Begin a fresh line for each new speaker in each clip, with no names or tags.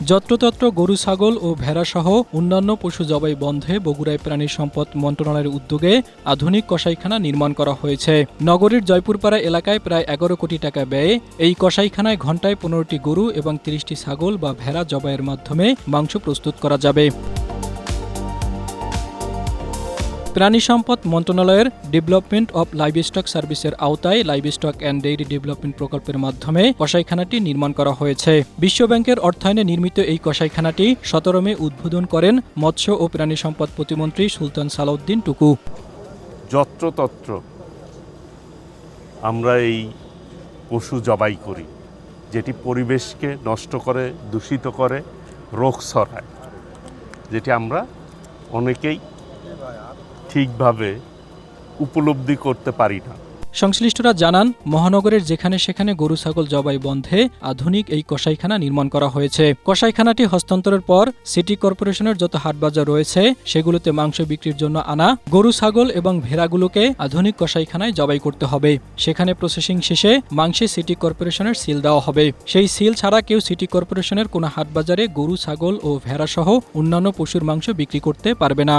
যত্রতত্র গরু, ছাগল ও ভেড়াসহ অন্যান্য পশু জবাই বন্ধে বগুড়ায় প্রাণী সম্পদ মন্ত্রণালয়ের উদ্যোগে আধুনিক কসাইখানা নির্মাণ করা হয়েছে। নগরীর জয়পুরপাড়া এলাকায় প্রায় ১১ কোটি টাকা ব্যয়ে এই কসাইখানায় ঘণ্টায় ১৫টি গরু এবং ৩০টি ছাগল বা ভেড়া জবাইয়ের মাধ্যমে মাংস প্রস্তুত করা যাবে। প্রাণী সম্পদ মন্ত্রণালয়ের ডেভেলপমেন্ট অব লাইভস্টক সার্ভিসের আওতায় লাইভস্টক অ্যান্ড ডেইরি ডেভেলপমেন্ট প্রকল্পের মাধ্যমে কসাইখানাটি নির্মাণ করা হয়েছে। বিশ্বব্যাংকের অর্থায়নে নির্মিত এই কসাইখানাটি ১৭ মে উদ্বোধন করেন মৎস্য ও প্রাণী সম্পদ প্রতিমন্ত্রী সুলতান সালাউদ্দিন টুকু।
যত্রতত্র আমরা এই পশু জবাই করি, যেটি পরিবেশকে নষ্ট করে, দূষিত করে, রোগ ছড়ায়, যেটি আমরা অনেকেই ঠিকভাবে উপলব্ধি করতে পারি না।
সংশ্লিষ্টরা জানান, মহানগরের যেখানে সেখানে গরু ছাগল জবাই বন্ধে আধুনিক এই কসাইখানা নির্মাণ করা হয়েছে। কসাইখানাটি হস্তান্তরের পর সিটি কর্পোরেশনের যত হাটবাজার রয়েছে সেগুলোতে মাংস বিক্রির জন্য আনা গরু, ছাগল এবং ভেড়াগুলোকে আধুনিক কসাইখানায় জবাই করতে হবে। সেখানে প্রসেসিং শেষে মাংসে সিটি কর্পোরেশনের সিল দেওয়া হবে। সেই সিল ছাড়া কেউ সিটি কর্পোরেশনের কোনো হাটবাজারে গরু, ছাগল ও ভেড়াসহ অন্যান্য পশুর মাংস বিক্রি করতে পারবে না।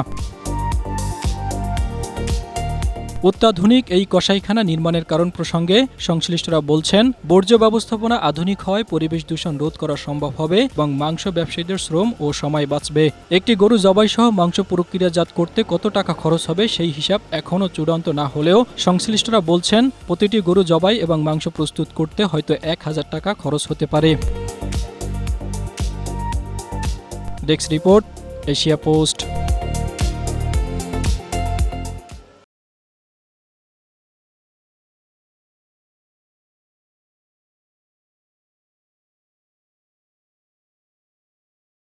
অত্যাধুনিক এই কসাইখানা নির্মাণের কারণ প্রসঙ্গে সংশ্লিষ্টরা বলছেন, বর্জ্য ব্যবস্থাপনা আধুনিক হওয়ায় পরিবেশ দূষণ রোধ করা সম্ভব হবে এবং মাংস ব্যবসায়ীদের শ্রম ও সময় বাঁচবে। একটি গরু জবাই সহ মাংস প্রক্রিয়াজাত করতে কত টাকা খরচ হবে সেই হিসাব এখনও চূড়ান্ত না হলেও সংশ্লিষ্টরা বলছেন, প্রতিটি গরু জবাই এবং মাংস প্রস্তুত করতে হয়তো ১,০০০ টাকা খরচ হতে পারে। Desk report, Asia post.